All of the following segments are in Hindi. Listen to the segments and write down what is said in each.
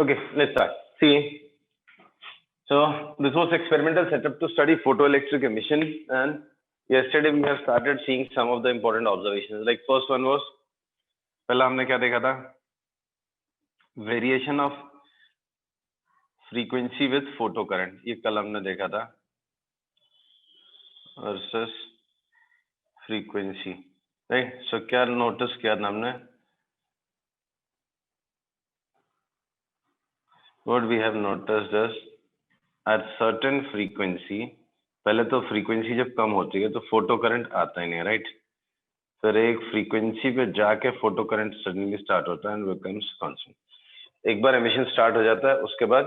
Okay, let's start. See, so this was experimental setup to study photoelectric emission, and yesterday we have started seeing some of the important observations. Like first one was, पहला हमने क्या देखा था? Variation of frequency with photocurrent. ये कल हमने देखा था. Versus frequency, right? So क्या notice किया था हमने? What we have noticed is at certain frequency, पहले तो frequency जब कम होती है तो photo current आता ही नहीं, right? फिर एक frequency पे जाके photo current suddenly start होता है and becomes constant. एक बार emission start हो जाता है, उसके बाद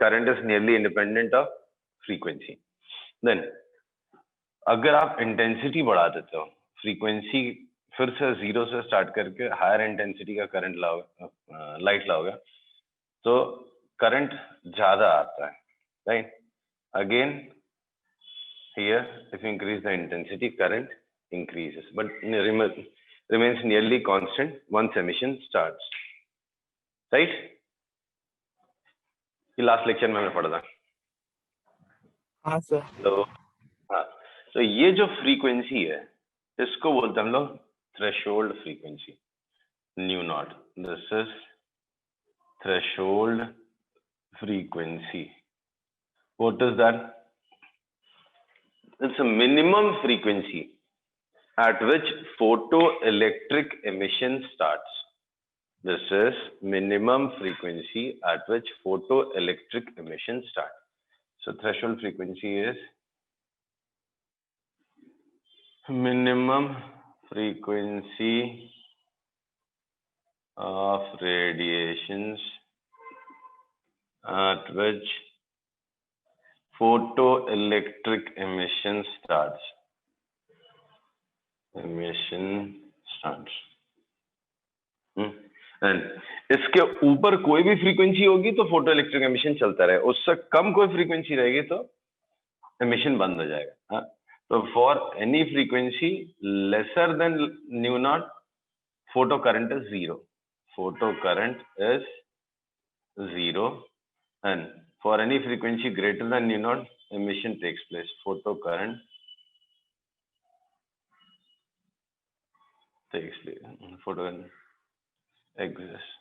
current is nearly independent of frequency. Then अगर आप intensity बढ़ा देते हो, frequency फिर से 0 से start करके higher intensity का current लाओगे, light लाओगे, तो current ज़्यादा आता है, right? Again, here if you increase the intensity, current increases, but remains nearly constant once emission starts, right? ये last lecture में हमने पढ़ा था. हाँ सर. तो ये जो frequency है, इसको बोलते हैं हम लोग threshold frequency, nu naught. This is threshold frequency. What is that? It's a minimum frequency at which photoelectric emission starts. This is minimum frequency at which photoelectric emission starts. So threshold frequency is minimum frequency of radiations at which photoelectric emission starts. Emission starts. And इसके ऊपर कोई भी frequency होगी तो photoelectric emission चलता रहे. उससे कम कोई frequency रहेगी तो emission बंद हो जाएगा. तो for any frequency lesser than nu naught, photocurrent is 0. Photocurrent is 0, and for any frequency greater than nu naught, emission takes place. Photocurrent takes place. Photocurrent exists.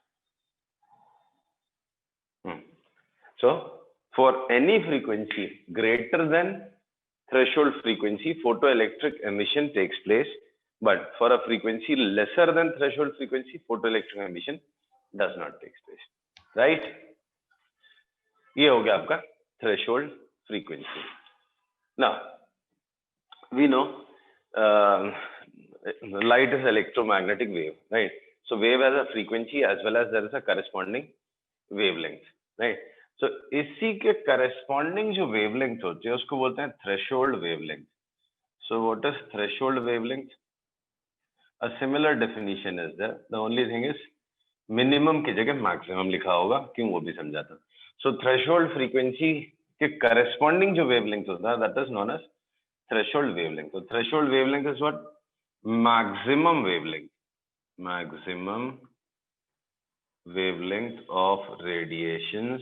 So, for any frequency greater than threshold frequency, photoelectric emission takes place. But for a frequency lesser than threshold frequency, photoelectric emission does not take place. Right? ये हो गया आपका threshold frequency. Now, we know light is electromagnetic wave, right? So wave has a frequency as well as there is a corresponding wavelength, right? So इसी के corresponding जो wavelength होती है उसको बोलते हैं threshold wavelength. So what is threshold wavelength? A similar definition is there. The only thing is minimum की जगह maximum लिखा होगा, क्यों वो भी समझाता. So threshold frequency के corresponding जो wavelength होता है, that is known as threshold wavelength. So threshold wavelength is what? Maximum wavelength. Maximum wavelength of radiation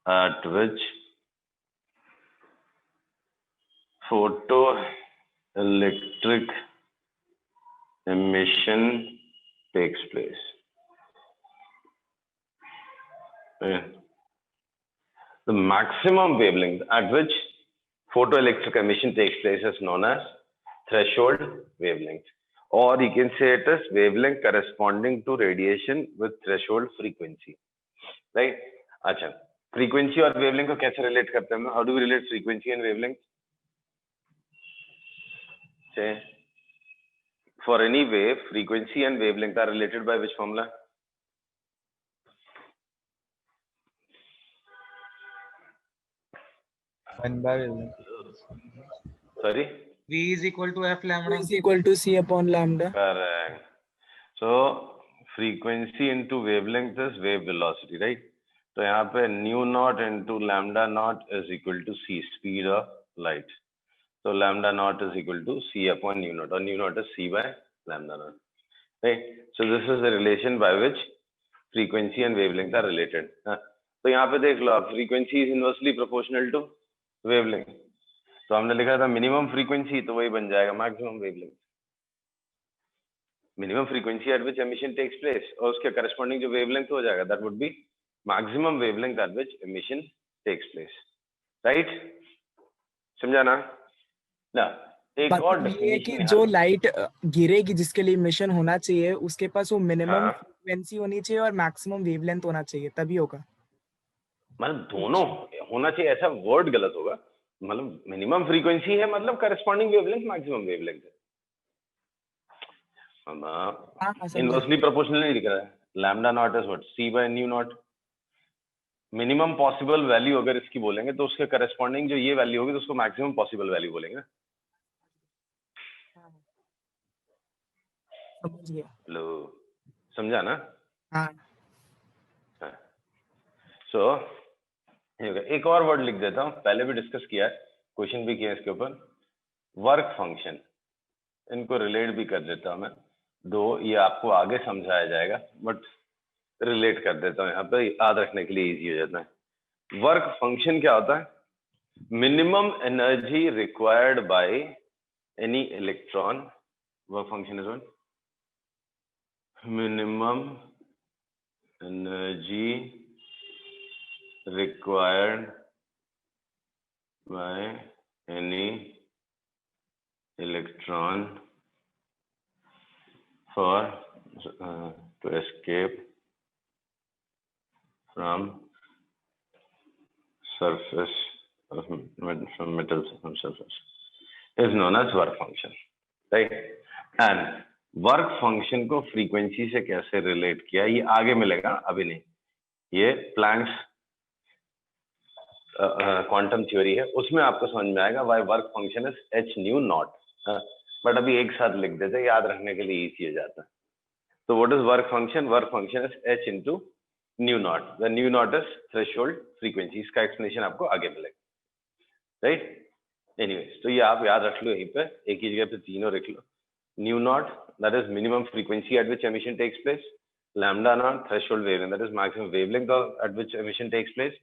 at which photoelectric emission takes place. The maximum wavelength at which photoelectric emission takes place is known as threshold wavelength, or you can say it as wavelength corresponding to radiation with threshold frequency, right? अच्छा, frequency और wavelength को कैसे relate करते हैं? How do we relate frequency and wavelength? Say, for any wave, frequency and wavelength are related by which formula? One by wavelength. Sorry? V is equal to F lambda. V is equal to C upon lambda. Correct. So frequency into wavelength is wave velocity, right? So यहाँ पे nu naught into lambda naught is equal to C, speed of light. So lambda naught is equal to C upon nu naught, or nu naught is C by lambda naught. right? So this is the relation by which frequency and wavelength are related. तो यहाँ पे देख लो आप, frequency is inversely proportional to wavelength. तो हमने लिखा था minimum frequency, तो वही बन जाएगा maximum wavelength. Minimum frequency at which emission takes place, और उसके corresponding जो wavelength हो जाएगा, that would be maximum wavelength at which emission takes place. Right? समझा ना? ना एक और मतलब ये है कि definition जो लाइट गिरेगी जिसके लिए इमिशन होना चाहिए उसके पास वो मिनिमम हाँ। फ्रीक्वेंसी होनी चाहिए और मैक्सिमम वेवलेंथ होना चाहिए, तभी होगा। मतलब दोनों होना चाहिए, ऐसा वर्ड गलत होगा। मतलब मिनिमम फ्रीक्वेंसी है, मतलब करस्पॉन्डिंग वेवलेंथ मैक्सिमम वेवलेंथ है। इनवर्सली प्रोपोर्शनल नहीं दिख रहा है। Lambda naught is what, c by nu naught. Minimum possible value अगर इसकी बोलेंगे तो उसके करस्पॉन्डिंग जो ये वैल्यू होगी तो उसको मैक्सिमम पॉसिबल वैल्यू बोलेंगे। समझ गया। लो, समझा ना? हाँ। सो एक और वर्ड लिख देता हूँ, पहले भी डिस्कस किया है, क्वेश्चन भी किया इसके ऊपर। वर्क फंक्शन, इनको रिलेट भी कर देता हूँ मैं, दो ये आपको आगे समझाया जाएगा, बट रिलेट कर देता हूँ यहाँ पे, याद रखने के लिए इजी हो जाता है। वर्क फंक्शन क्या होता है? Minimum energy required by any electron. Work function is what? Minimum energy required by any electron for to escape from surface of from metal surface is known as work function, right? And work function को frequency से कैसे relate किया ये आगे मिलेगा, अभी नहीं। ये प्लैंक्स क्वांटम थ्योरी है, उसमें आपको समझ में आएगा why work function is H new not. But अभी एक साथ लिख देते, याद रखने के लिए इजी हो जाता है। तो what is work function? Work function is H into new not, the new not is threshold frequency. इसका एक्सप्लेनेशन आपको आगे मिलेगा, राइट? एनीवेज, तो ये आप याद रख लो, यहीं पे एक ही जगह पे तीनों रख लो। Nu naught, that is minimum frequency at which emission takes place. Lambda naught, threshold wavelength, that is maximum wavelength at which emission takes place.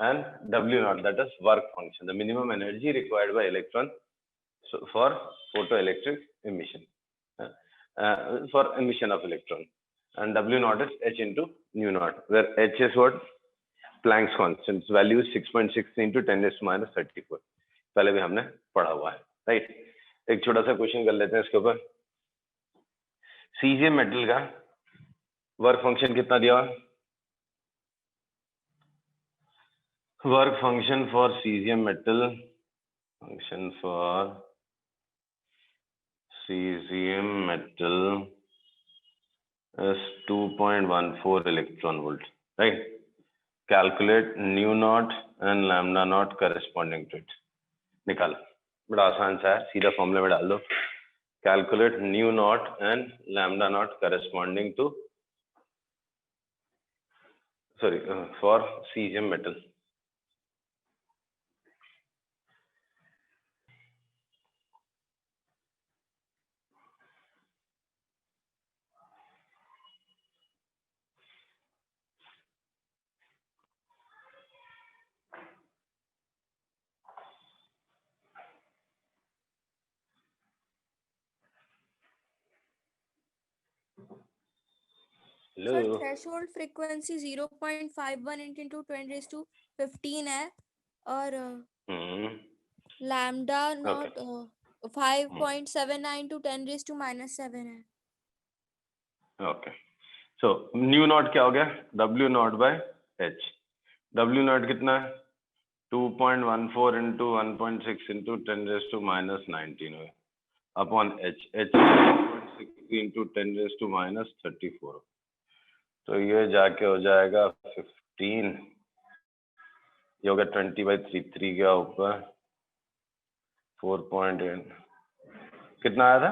And W naught, that is work function, the minimum energy required by electron for photoelectric emission, for emission of electron. And W naught is H into nu naught, where H is what? Planck's constant. Its value is 6.6 into 10 raised to minus 34. पहले भी हमने पढ़ा हुआ है, राइट? एक छोटा सा क्वेश्चन कर लेते हैं इसके ऊपर। सीजियम मेटल का वर्क फंक्शन कितना दिया हुआ? Work function for cesium metal, function for cesium metal is 2.14 electron volt, right? Calculate nu naught and lambda naught corresponding to it. निकाल, बड़ा आसान सा है, सीधा फॉर्मूला में डाल दो। Calculate nu naught and lambda naught corresponding to, sorry, for cesium metal. Sir, threshold frequency 0.51 into 10 raised to 15 है और lambda naught 5.79 to 10 raised to minus 7 है। ओके, सो न्यू नॉट क्या हो गया? W naught by H। W naught कितना है? 2.14 into 1.6 into 10 raised to minus 19 हो गया, upon H। H 2.6 into 10 raised to minus 34, तो ये जाके हो जाएगा 15, ये हो गया 20/3 के ऊपर 4.8, कितना आया था?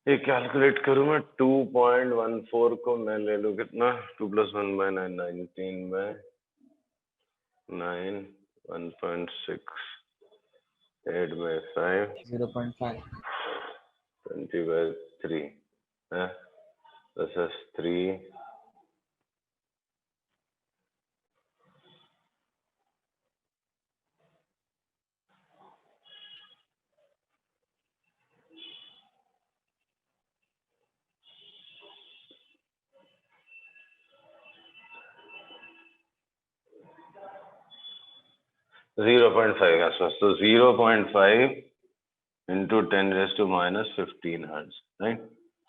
ये कैलकुलेट करूँ मैं, 2.14 को मैं ले लूँ कितना? 2 + 1 / 9, 19/9, 1.6, 8/5, 0.5, 20/3 this is 3 0.5 आसपास, तो 0.5 into 10 raised to minus 15 hertz, right?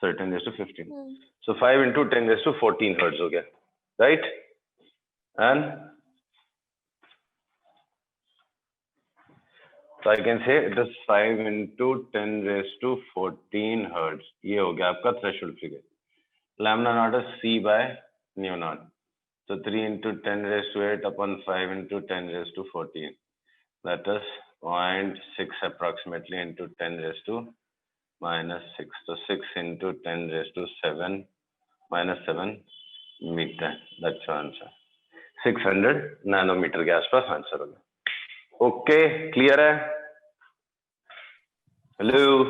So 10 raised to 15. So 5 into 10 raised to 14 hertz हो गया, right? And so I can say it is 5 into 10 raised to 14 hertz. ये हो गया आपका threshold figure. Lambda naught is C by nu naught. So 3 into 10 raised to 8 upon 5 into 10 raised to 14. That is 0.6 approximately into 10 raised to minus 6. So 6 into 10 raised to 7 minus 7 meter. That's your answer. 600 nanometer के आसपास आंसर होगा. ओके, क्लियर है? हेलो?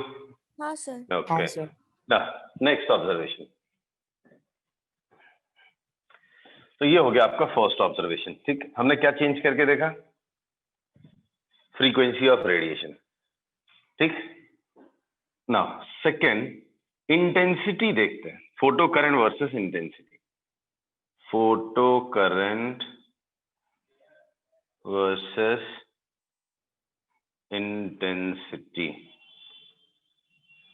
हाँ सर. ओके. हाँ सर. Next observation. तो ये हो गया आपका फर्स्ट ऑब्जर्वेशन. ठीक, हमने क्या चेंज करके देखा? Frequency of radiation. ठीक. नाउ सेकंड इंटेंसिटी देखते हैं. Photo current versus intensity. Photo current versus intensity.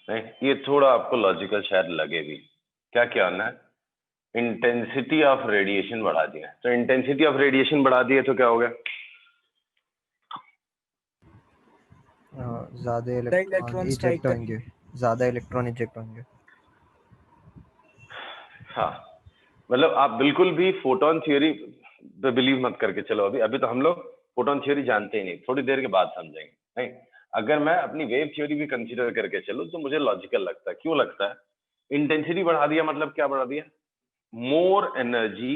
Right, ये थोड़ा आपको लॉजिकल शायद लगे भी. क्या क्या होना है? इंटेंसिटी ऑफ रेडिएशन बढ़ा दिया. तो इंटेंसिटी ऑफ रेडिएशन बढ़ा दिए तो क्या हो गया? ज्यादा इलेक्ट्रॉन इजेक्ट होंगे, ज्यादा इलेक्ट्रॉन इजेक्ट होंगे. हाँ, मतलब आप बिल्कुल भी फोटोन थ्योरी पे बिलीव मत करके चलो. अभी तो हम लोग फोटोन थ्योरी जानते ही नहीं, थोड़ी देर के बाद समझेंगे. नहीं, अगर मैं अपनी वेव थ्योरी भी कंसीडर करके चलूं तो मुझे लॉजिकल लगता है. क्यों लगता है? इंटेंसिटी बढ़ा दिया मतलब क्या बढ़ा दिया? More energy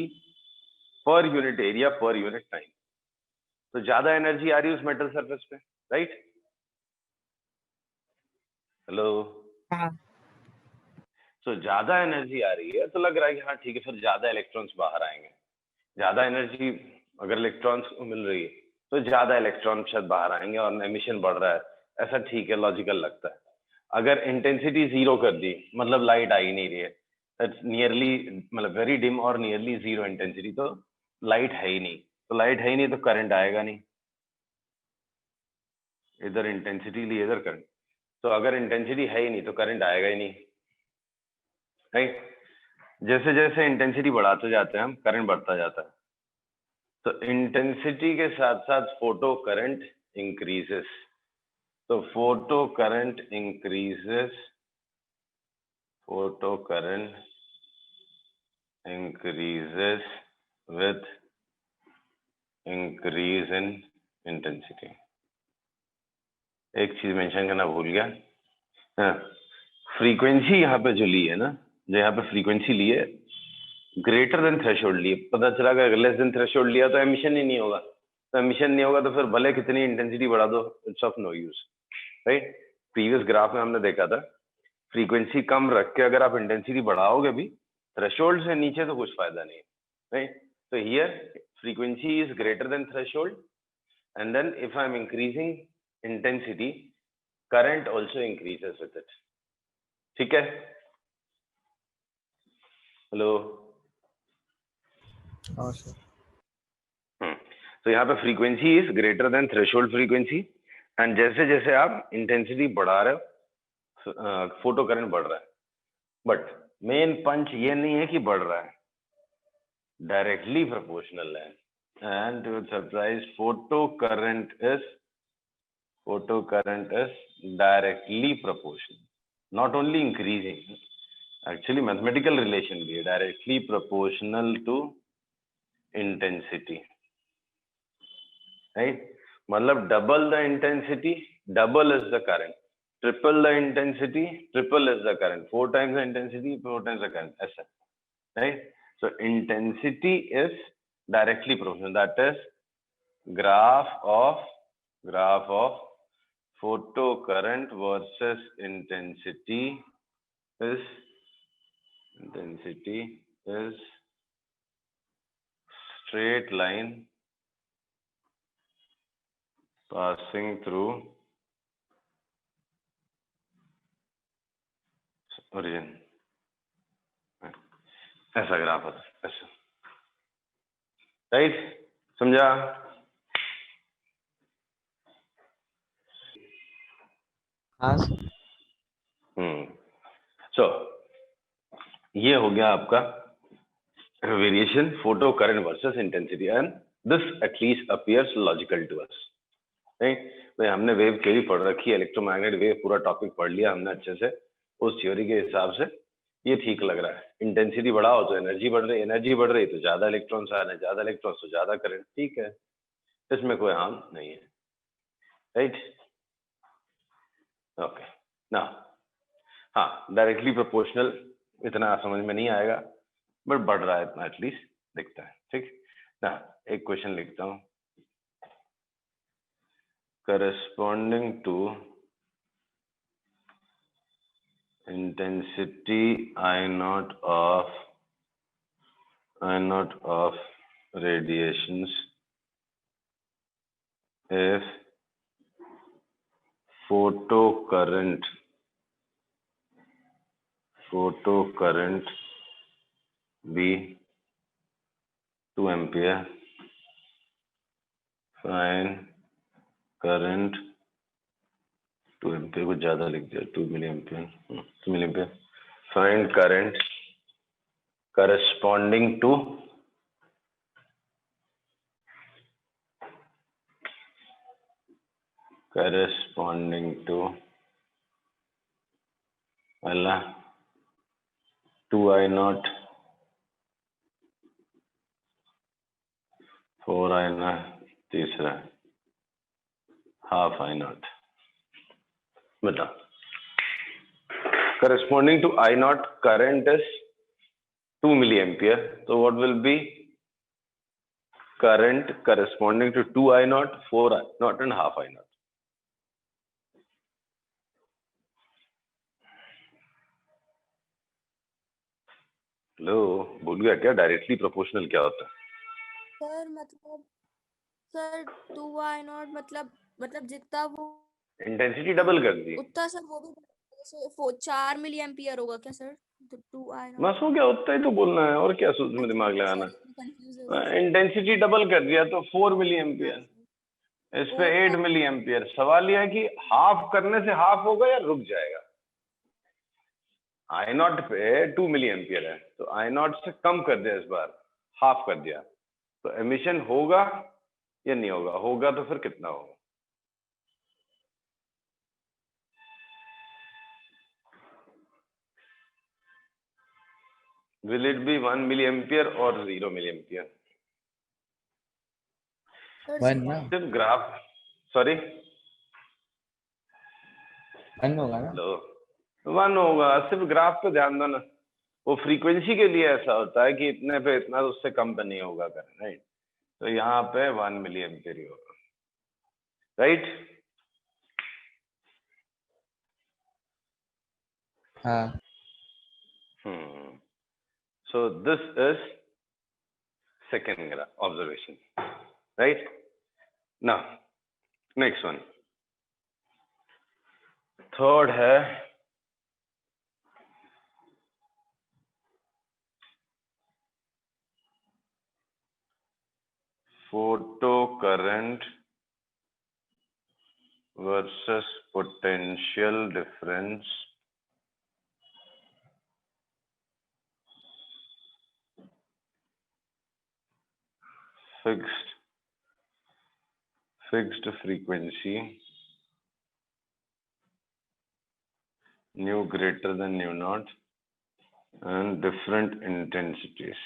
per unit area per unit time. तो ज्यादा एनर्जी आ रही है उस मेटल सरफेस पे, राइट? हेलो? हाँ. तो ज्यादा एनर्जी आ रही है तो लग रहा है कि हाँ ठीक है, फिर ज्यादा इलेक्ट्रॉन्स बाहर आएंगे. ज्यादा एनर्जी अगर इलेक्ट्रॉन्स को मिल रही है तो ज्यादा इलेक्ट्रॉन शायद बाहर आएंगे और एमिशन बढ़ रहा है. ऐसा ठीक है, लॉजिकल लगता है. अगर इंटेंसिटी 0 कर दी मतलब लाइट आ ही नहीं रही है, नियरली मतलब वेरी डिम और नियरली 0 इंटेंसिटी, तो लाइट है ही नहीं. तो लाइट है ही नहीं तो करंट आएगा नहीं. इधर इंटेंसिटी ली, इधर करंट. तो अगर इंटेंसिटी है ही नहीं तो करंट आएगा ही नहीं. राइट? जैसे जैसे इंटेंसिटी बढ़ाते जाते हैं हम, करंट बढ़ता जाता है. तो इंटेंसिटी के साथ साथ फोटो करंट इंक्रीजेस. तो photo current increases, photo current increases with increase in intensity. एक चीज मेंशन करना भूल गया. हाँ, फ्रीक्वेंसी यहाँ पे जो ली है ना, जो यहाँ पे फ्रीक्वेंसी ली है ग्रेटर देन थ्रेशोल्ड लिए. पता चला कि अगर लेस देन थ्रेशोल्ड लिया तो एमिशन ही नहीं होगा. तो एमिशन नहीं होगा तो फिर भले कितनी इंटेंसिटी बढ़ा दो, it's of no use. Right? Previous graph में हमने देखा था फ्रीक्वेंसी कम रख के अगर आप इंटेंसिटी बढ़ाओगे भी थ्रेशोल्ड से नीचे तो कुछ फायदा नहीं. राइट? तो here frequency is greater than threshold and then if I am increasing intensity, current also increases with it. ठीक है? हेलो? हाँ सर. तो यहाँ पे frequency is greater than threshold frequency and जैसे जैसे आप इंटेंसिटी बढ़ा रहे हो फोटो करंट बढ़ रहा है. बट मेन पंच ये नहीं है कि बढ़ रहा है, डायरेक्टली प्रोपोर्शनल है. And to surprise photo current is directly proportional, not only increasing. Actually mathematical relation भी है, directly proportional to intensity. Right? मतलब double the intensity, double is the current. Triple the intensity, triple is the current. 4 times the intensity, 4 times the current. ऐसा. Right? So intensity is directly proportional. That is graph of photo current versus intensity is straight line passing through origin. ऐसा ग्राफ होता है, ऐसा, राइट? समझा? हाँ सो ये हो गया आपका variation photo current versus intensity, and this at least appears logical to us, right? भाई हमने वेव थ्योरी पढ़ रखी है, इलेक्ट्रोमैग्नेटिक वेव पूरा टॉपिक पढ़ लिया हमने अच्छे से, उस थ्योरी के हिसाब से ये ठीक लग रहा है। इंटेंसिटी बढ़ाओ तो एनर्जी बढ़ रही, एनर्जी बढ़ रही तो ज्यादा इलेक्ट्रॉन्स आ रहे हैं, ज्यादा इलेक्ट्रॉन्स तो ज्यादा करंट, ठीक है, इसमें कोई हार्म नहीं है, राइट? ओके ना, हाँ डायरेक्टली प्रोपोर्शनल इतना समझ में नहीं आएगा, बट बढ़ रहा है इतना एटलीस्ट दिखता है, ठीक ना? एक क्वेश्चन लिखता हूँ, corresponding to intensity I naught of radiations if photocurrent be 2 ampere, find current 2 ampere, कुछ ज्यादा लिख दिया, 2 milli ampere, find current corresponding to पहला 2I naught, 4I naught, तीसरा हाफ I naught। बता, corresponding to I naught current is 2 milliampere, so what will be current corresponding to 2I naught, 4I naught and half I naught? लो बोल गया क्या? डायरेक्टली प्रोपोर्शनल क्या होता है सर? मतलब सर 2I नॉट मतलब जितना वो इंटेंसिटी डबल कर दी, उतना सर वो भी जैसे 4 मिली एम्पियर होगा क्या सर? तो 2I नॉट बस हो गया, उतना ही तो बोलना है, और क्या सोच में दिमाग लगाना। इंटेंसिटी डबल कर दिया तो 4 मिली एम्पियर, इस पे 8 मिली एम्पियर। सवाल यह है कि हाफ करने से हाफ होगा या रुक जाएगा? आई नॉट पे 2 मिली एम्पियर है, तो आई नॉट से कम कर दिया, इस बार हाफ कर दिया, तो एमिशन होगा या नहीं होगा? होगा तो फिर कितना होगा? Will it be 1 milliampere or 0 milliampere? One ना, सिर्फ ग्राफ, सॉरी 1 होगा ना? लो 1 होगा, सिर्फ ग्राफ पे ध्यान दो ना, वो फ्रीक्वेंसी के लिए ऐसा होता है कि इतने पे इतना, तो उससे कम पे नहीं होगा करंट, राइट? तो यहाँ पे 1 मिली एम्पियर ही होगा, राइट? हाँ। So this is second observation, right? Now next one, third है photo current versus potential difference fixed frequency nu greater than nu naught and different intensities,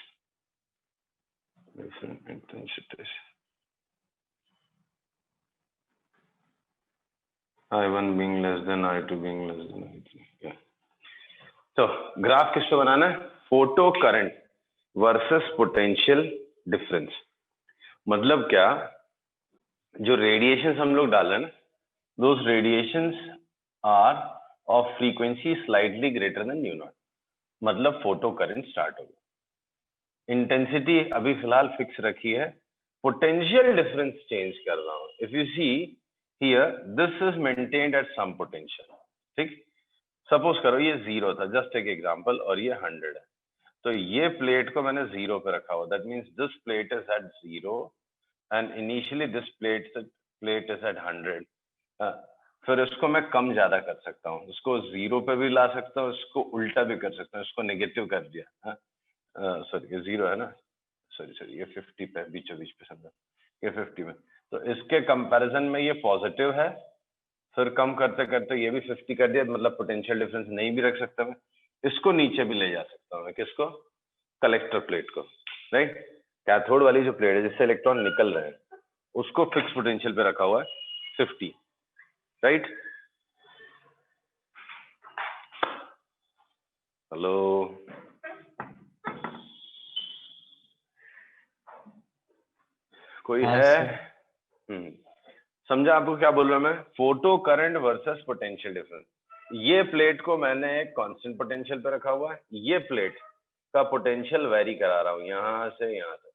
I1 being less than I2 being less than I3, yeah. तो ग्राफ किसको बनाना है? Photo current versus potential difference. मतलब क्या, जो रेडिएशन हम लोग डाल रहे हैं ना, those radiations are of frequency slightly greater than nu naught, मतलब फोटो करंट स्टार्ट होगा। इंटेंसिटी अभी फिलहाल फिक्स रखी है, पोटेंशियल डिफरेंस चेंज कर रहा हूं। If you see here this is maintained at some potential, ठीक। सपोज करो ये 0 था, जस्ट एक एग्जांपल, और ये 100 है, तो ये प्लेट को मैंने 0 पे रखा हुआ, that means this plate is at 0 and initially this plate is at 100। फिर इसको मैं कम ज्यादा कर सकता हूँ, इसको 0 पे भी ला सकता हूँ, इसको उल्टा भी कर सकता हूँ, इसको नेगेटिव कर दिया। सॉरी ये 0 है ना, सॉरी ये 50 पे बीचों बीच पे समझा, ये 50 में, तो इसके कंपैरिजन में ये पॉजिटिव है। फिर कम करते करते ये भी 50 कर दिया, मतलब पोटेंशियल डिफरेंस नहीं भी रख सकता मैं, इसको नीचे भी ले जा सकता हूँ मैं, किसको, कलेक्टर प्लेट को, राइट। कैथोड वाली जो प्लेट है जिससे इलेक्ट्रॉन निकल रहे हैं, उसको फिक्स पोटेंशियल पे रखा हुआ है 50, राइट। हेलो, कोई हाँ, है? सर। समझा आपको क्या बोल रहा हूं मैं? Photo current versus potential difference. ये प्लेट को मैंने एक कांस्टेंट पोटेंशियल पे रखा हुआ है, ये प्लेट का पोटेंशियल वेरी करा रहा हूँ यहाँ से यहाँ तक,